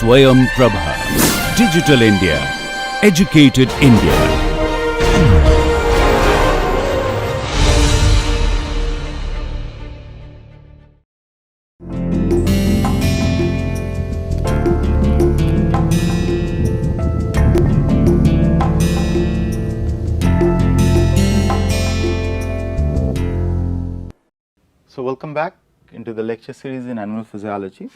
Swayam Prabha. Digital India. Educated India. So, welcome back into the lecture series in animal physiology.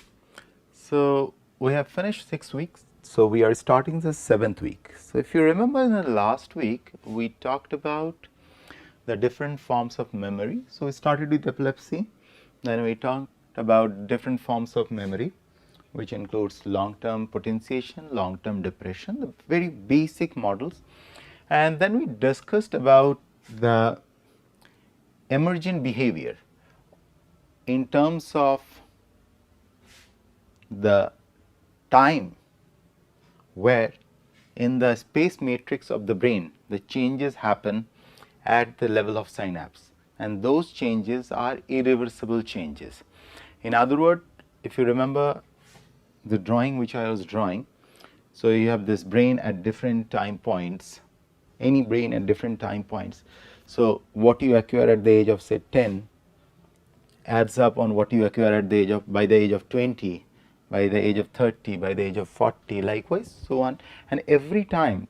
So, we have finished 6 weeks, so we are starting the 7th week. So, if you remember in the last week, we talked about the different forms of memory. So, we started with epilepsy, then we talked about different forms of memory, which includes long-term potentiation, long-term depression, the very basic models, and then we discussed about the emergent behavior in terms of the time where in the space matrix of the brain the changes happen at the level of synapse, and those changes are irreversible changes. In other words, if you remember the drawing which I was drawing, so you have this brain at different time points, any brain at different time points. So, what you acquire at the age of say 10 adds up on what you acquire at the age of by the age of 20, by the age of 30, by the age of 40, likewise so on, and every time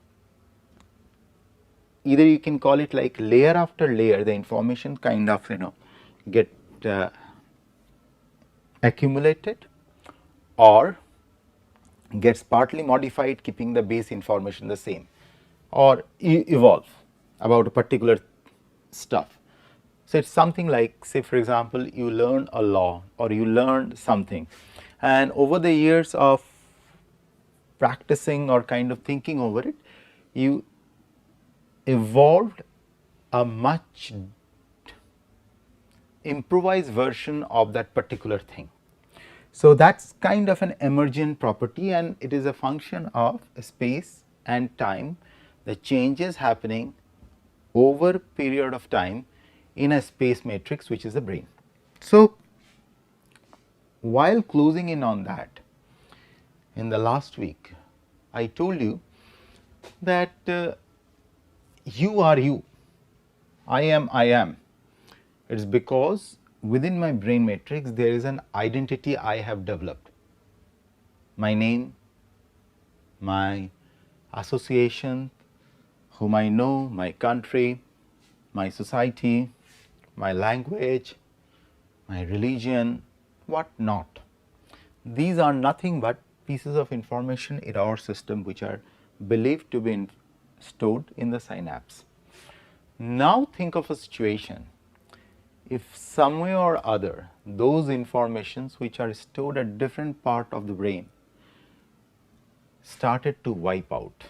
either you can call it like layer after layer, the information kind of get accumulated or gets partly modified, keeping the base information the same, or evolve about a particular stuff. So, it is something like, say for example, you learn a law or you learned something, and over the years of practicing or kind of thinking over it, you evolved a much improvised version of that particular thing. So, that is kind of an emergent property, and it is a function of space and time, the changes happening over a period of time in a space matrix which is the brain. So, while closing in on that, in the last week I told you that you are you, I am. It is because within my brain matrix there is an identity I have developed, my name, my association, whom I know, my country, my society, my language, my religion, what not. These are nothing but pieces of information in our system which are believed to be stored in the synapse. Now, think of a situation if some way or other those informations which are stored at different part of the brain started to wipe out,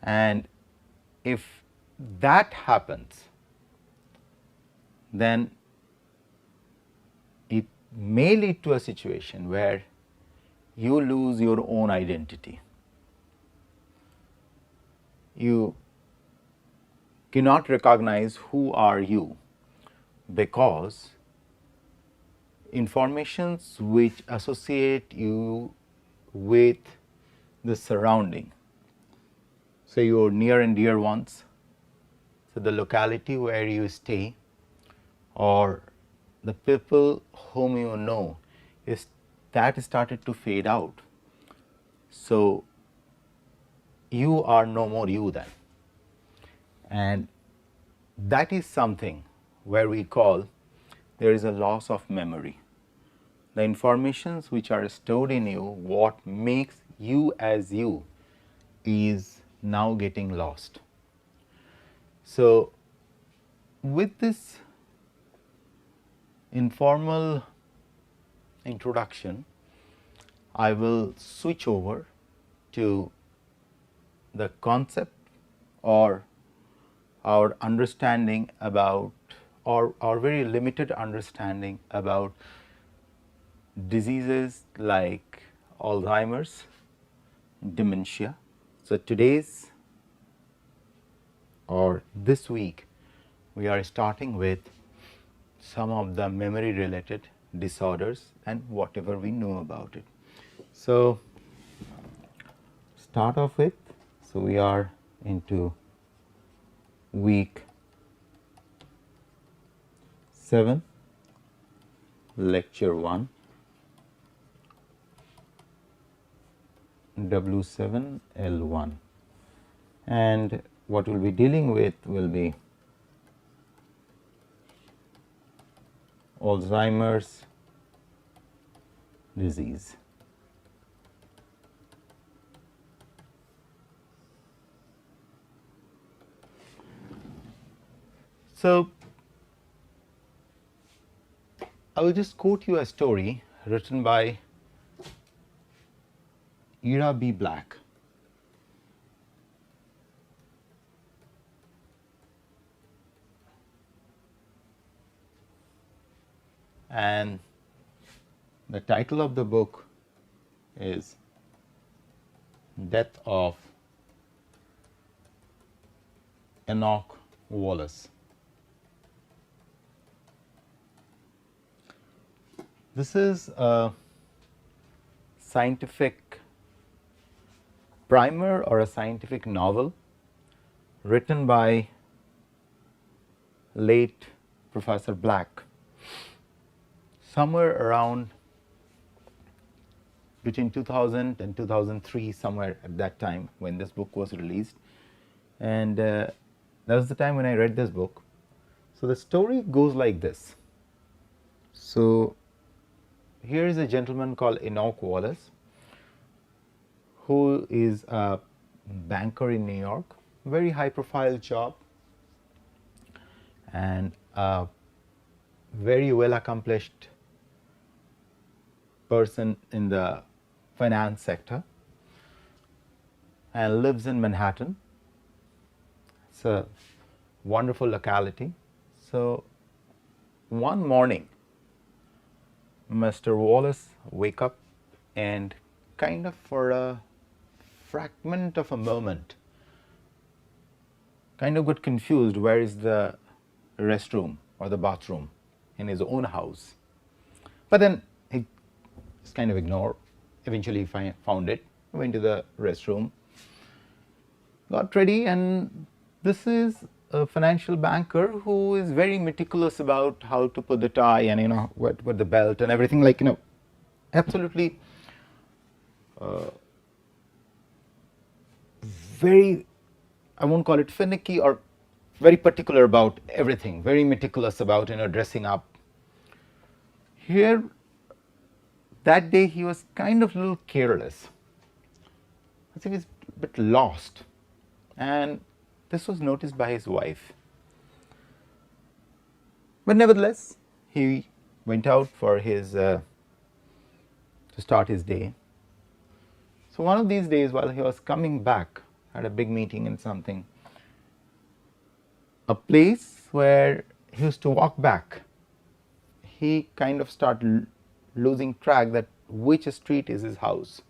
and if that happens, then it may lead to a situation where you lose your own identity. You cannot recognize who are you, because informations which associate you with the surrounding, say your near and dear ones, so the locality where you stay or the people whom you know, is that started to fade out. So, you are no more you then, and that is something where we call there is a loss of memory. The informations which are stored in you, what makes you as you, is now getting lost. So, with this informal introduction, I will switch over to the concept or our understanding about, or our very limited understanding about diseases like Alzheimer's, dementia. So, today's or this week we are starting with some of the memory related disorders and whatever we know about it. So, start off with, so we are into week 7, lecture 1, W7L1, and what we will be dealing with will be Alzheimer's disease. So, I will just quote you a story written by Ira B. Black. And the title of the book is Death of Enoch Wallace. This is a scientific primer or a scientific novel written by late Professor Black somewhere around between 2000 and 2003, somewhere at that time when this book was released, and that was the time when I read this book. So the story goes like this. So here is a gentleman called Enoch Wallace, who is a banker in New York, very high profile job, and a very well accomplished person in the finance sector, and lives in Manhattan. It's a wonderful locality. So one morning, Mr. Wallace wake up and kind of for a fragment of a moment kind of got confused where is the restroom or the bathroom in his own house. But then he just kind of ignored. Eventually he found it, went to the restroom, got ready, and this is a financial banker who is very meticulous about how to put the tie and what the belt and everything, like absolutely very, I won't call it finicky, or very particular about everything, very meticulous about dressing up. Here that day he was kind of a little careless, as if he's a bit lost, and this was noticed by his wife. But nevertheless, he went out for his to start his day. So one of these days, while he was coming back, had a big meeting and something, a place where he used to walk back, he kind of started losing track that which street is his house,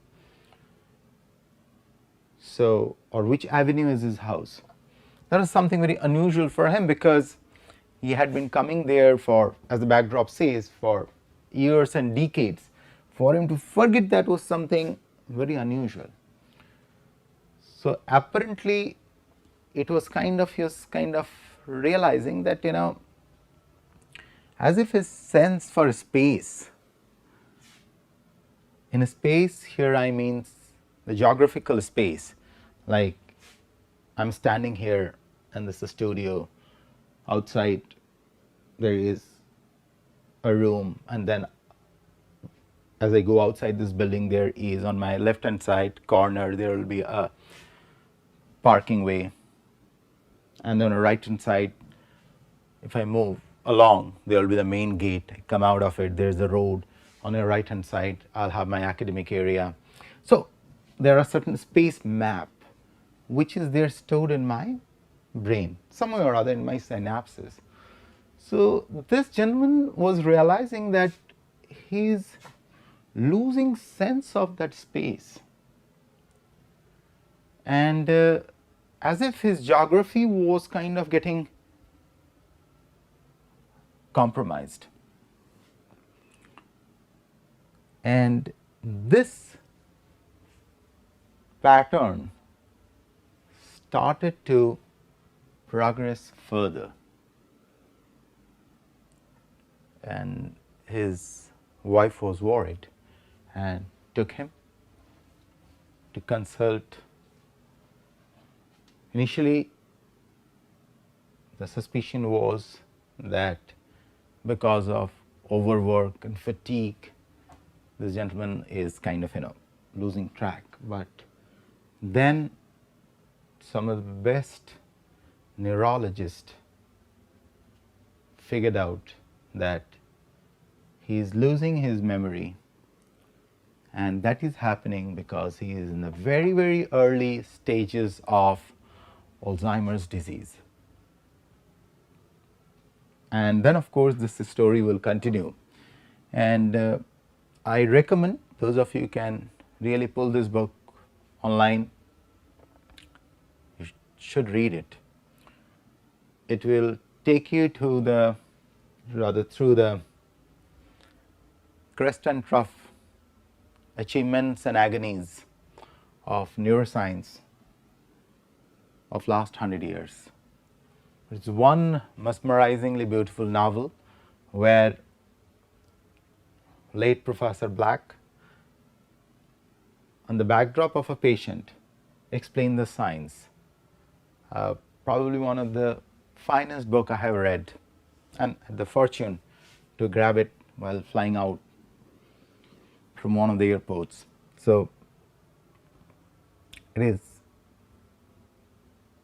so, or which avenue is his house. That is something very unusual for him, because he had been coming there for, as the backdrop says, for years and decades. For him to forget that was something very unusual. So apparently it was kind of, he was kind of realizing that as if his sense for space, in a space here I mean the geographical space, like I'm standing here and this is a studio, outside there is a room, and then as I go outside this building, there is on my left hand side corner there will be a parking way, and then on the right hand side, if I move along, there will be the main gate. I come out of it, there is the road. On the right hand side I'll have my academic area. So there are certain space map which is there stored in my brain somewhere or other in my synapses. So this gentleman was realizing that he is losing sense of that space, and as if his geography was kind of getting compromised. And this pattern started to progress further, and his wife was worried and took him to consult. Initially, the suspicion was that because of overwork and fatigue, this gentleman is kind of losing track. But then some of the best neurologists figured out that he is losing his memory, and that is happening because he is in the very, very early stages of Alzheimer's disease. And then of course this story will continue, and I recommend those of you can really pull this book online. You should read it. It will take you to the through the crest and trough achievements and agonies of neuroscience of last 100 years. It's one mesmerizingly beautiful novel where late Professor Black, on the backdrop of a patient, explained the science. Probably one of the finest book I have read, and had the fortune to grab it while flying out from one of the airports. So it is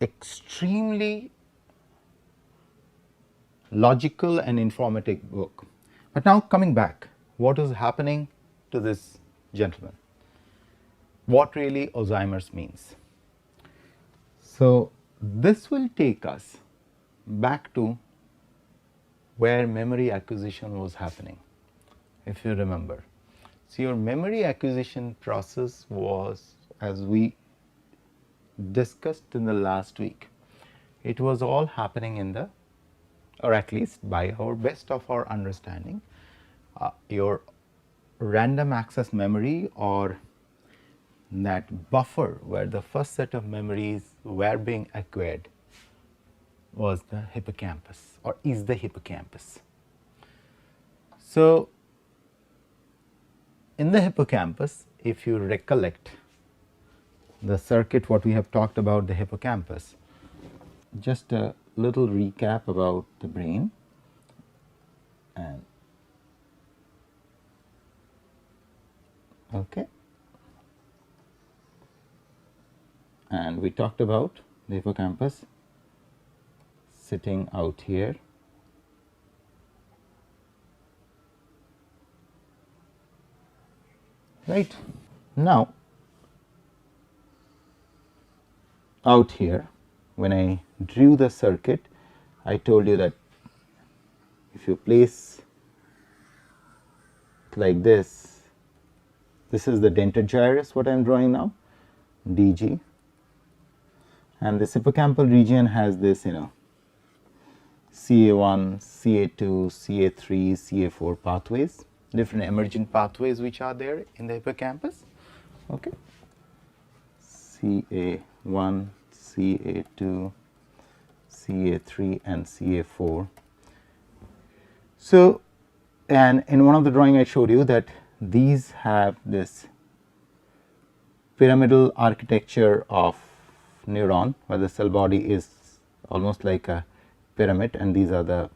extremely logical and informative book. But now coming back, what is happening to this gentleman? What really Alzheimer's means? So this will take us back to where memory acquisition was happening, if you remember. So your memory acquisition process was, as we discussed in the last week, it was all happening in the, or at least by our best of our understanding, your random access memory, or that buffer where the first set of memories were being acquired, was the hippocampus, or is the hippocampus. So in the hippocampus, if you recollect the circuit what we have talked about the hippocampus, just a little recap about the brain. And okay, and we talked about the hippocampus sitting out here, right? Now out here, when I drew the circuit, I told you that if you place it like this, this is the dentate gyrus what I am drawing now, DG, and this hippocampal region has this CA1, CA2, CA3, CA4 pathways, different emergent pathways which are there in the hippocampus. Okay, CA1, CA2, CA3 and CA4. So, and in one of the drawing I showed you that these have this pyramidal architecture of neuron, where the cell body is almost like a pyramid, and these are the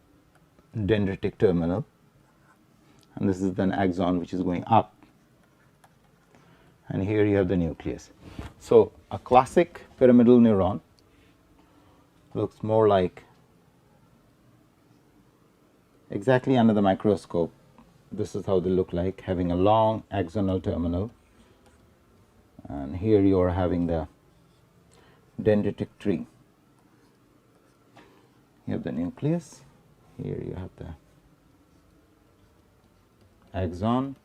dendritic terminal, and this is an axon which is going up, and here you have the nucleus. So a classic pyramidal neuron looks more like, exactly under the microscope, this is how they look like, having a long axonal terminal, and here you are having the dendritic tree. You have the nucleus, here you have the axon,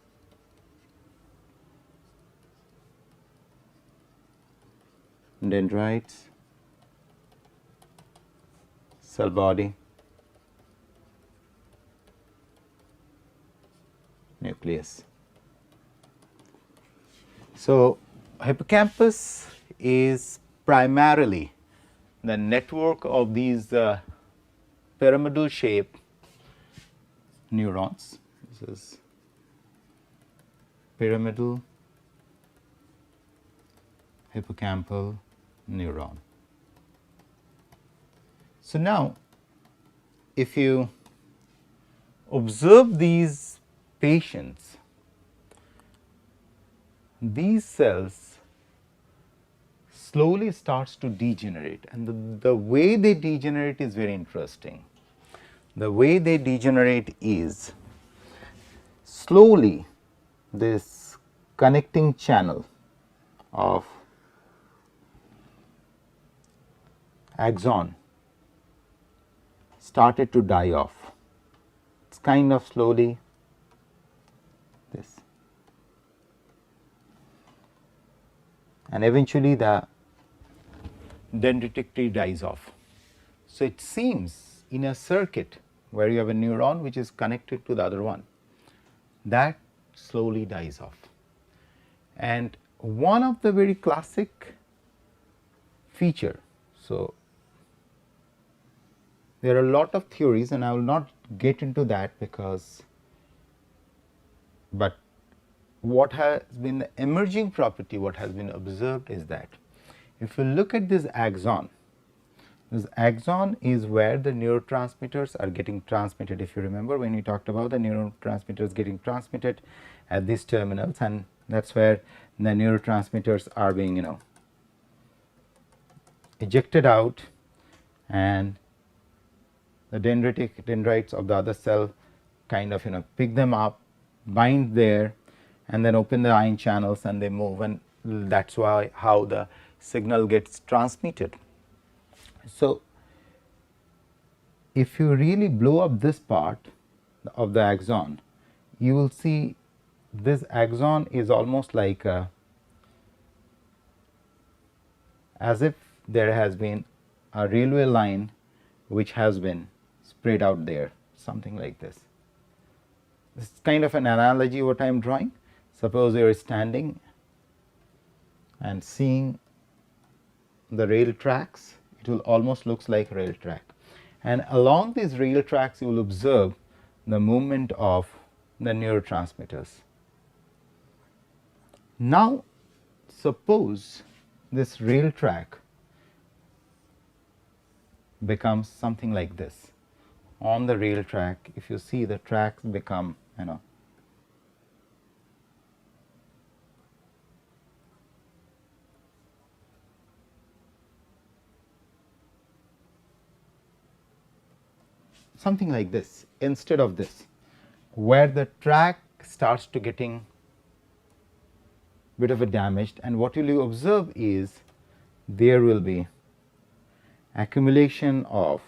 dendrites, cell body, nucleus. So, hippocampus is primarily the network of these pyramidal shape neurons. This is pyramidal hippocampal neuron. So, now if you observe these patients, these cells slowly starts to degenerate, and the way they degenerate is very interesting. The way they degenerate is slowly this connecting channel of axon started to die off. It's kind of slowly this, and eventually the dendritic tree dies off. So, it seems in a circuit where you have a neuron which is connected to the other one, that slowly dies off. And one of the very classic feature, so there are a lot of theories and I will not get into that because, but what has been the emerging property, what has been observed is that if you look at this axon is where the neurotransmitters are getting transmitted. If you remember when we talked about the neurotransmitters getting transmitted at these terminals, and that is where the neurotransmitters are being ejected out, and the dendrites of the other cell kind of pick them up, bind there, and then open the ion channels and they move, and that is why how the signal gets transmitted. So, if you really blow up this part of the axon, you will see this axon is almost like as if there has been a railway line which has been spread out there, something like this. This is kind of an analogy what I am drawing. Suppose you are standing and seeing the rail tracks, it will almost looks like rail track, and along these rail tracks you will observe the movement of the neurotransmitters. Now, suppose this rail track becomes something like this. On the rail track, if you see the tracks become something like this instead of this, where the track starts to getting bit of a damaged, and what will you observe is there will be accumulation of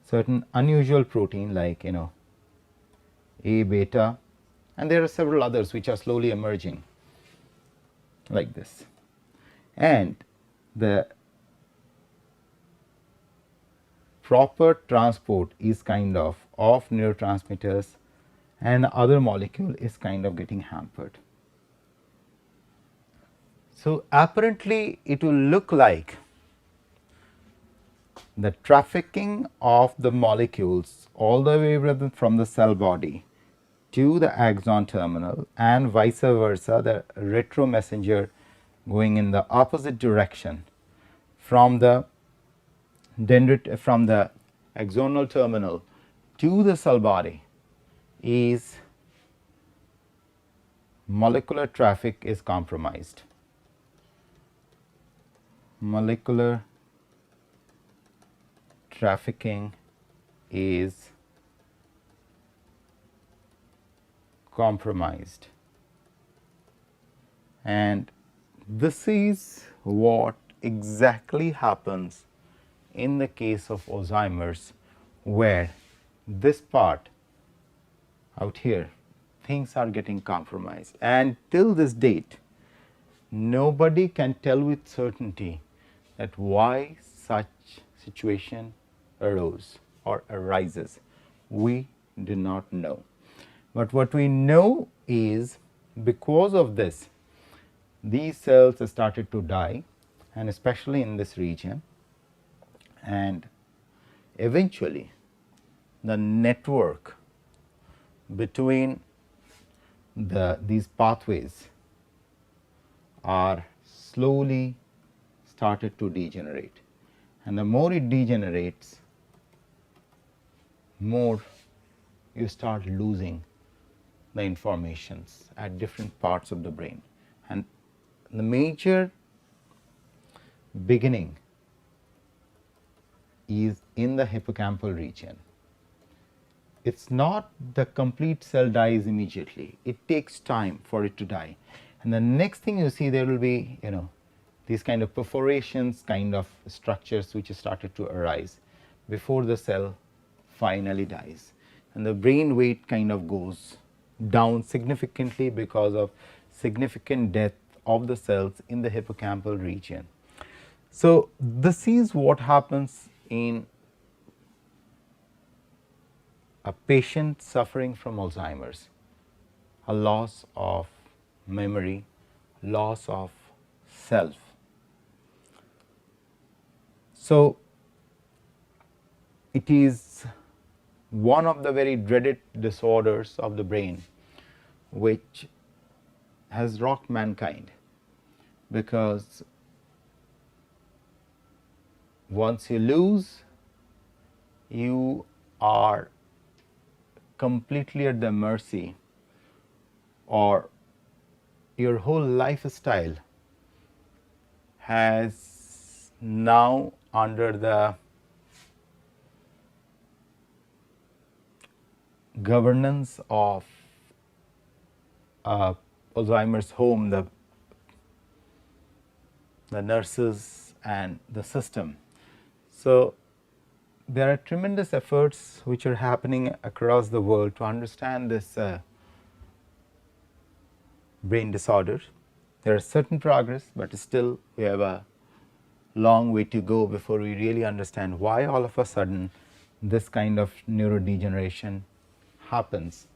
certain unusual protein like A beta, and there are several others which are slowly emerging like this, and the proper transport is kind of neurotransmitters and other molecule is kind of getting hampered. So, apparently it will look like the trafficking of the molecules all the way from the cell body to the axon terminal and vice versa, the retro messenger going in the opposite direction from the from the axonal terminal to the cell body is molecular traffic is compromised. Molecular trafficking is compromised, and this is what exactly happens in the case of Alzheimer's, where this part out here things are getting compromised, and till this date nobody can tell with certainty that why such situation arose or arises. We do not know, but what we know is because of this these cells started to die, and especially in this region, and eventually the network between these pathways are slowly started to degenerate, and the more it degenerates, more you start losing the informations at different parts of the brain. And the major beginning is in the hippocampal region. It's not the complete cell dies immediately, it takes time for it to die, and the next thing you see, there will be these kind of perforations, kind of structures which started to arise before the cell finally dies, and the brain weight kind of goes down significantly because of significant death of the cells in the hippocampal region. So, this is what happens in a patient suffering from Alzheimer's, a loss of memory, loss of self. So, it is one of the very dreaded disorders of the brain which has rocked mankind, because once you lose, you are completely at the mercy, or your whole lifestyle has now under the governance of Alzheimer's home, the nurses and the system. So, there are tremendous efforts which are happening across the world to understand this brain disorder. There is certain progress, but still we have a long way to go before we really understand why all of a sudden this kind of neurodegeneration happens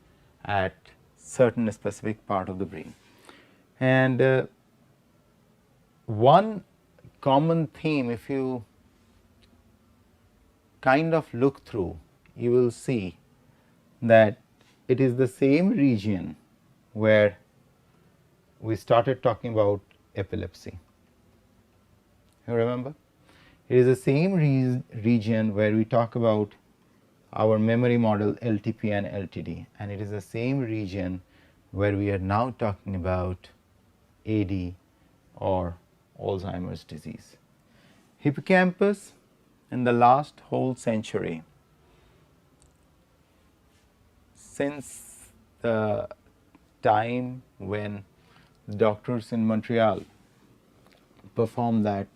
at certain specific part of the brain. And one common theme, if you kind of look through, you will see that it is the same region where we started talking about epilepsy. You remember? It is the same region where we talk about our memory model LTP and LTD, and it is the same region where we are now talking about AD or Alzheimer's disease. Hippocampus in the last whole century, since the time when doctors in Montreal performed that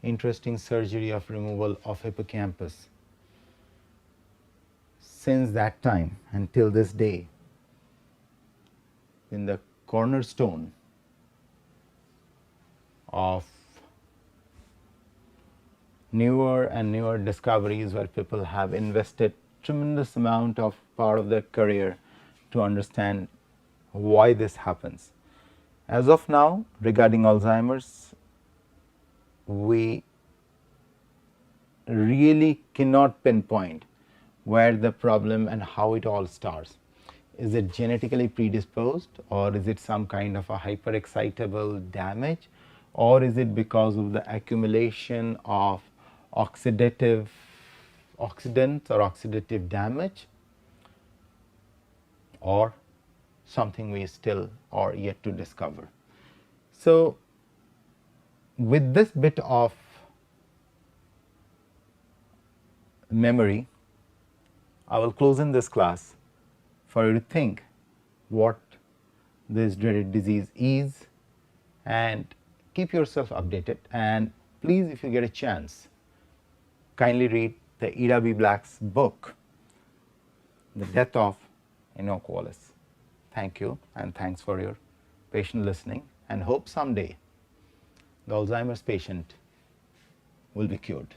interesting surgery of removal of hippocampus, since that time until this day, in the cornerstone of newer and newer discoveries, where people have invested tremendous amount of part of their career to understand why this happens. As of now, regarding Alzheimer's, we really cannot pinpoint where the problem and how it all starts. Is it genetically predisposed, or is it some kind of a hyperexcitable damage, or is it because of the accumulation of oxidants or oxidative damage, or something we still are yet to discover. So, with this bit of memory, I will close in this class for you to think what this dreaded disease is, and keep yourself updated. And please, if you get a chance, kindly read the Ida B. Black's book, The Death of Enoch Wallace. Thank you, and thanks for your patient listening, and hope someday the Alzheimer's patient will be cured.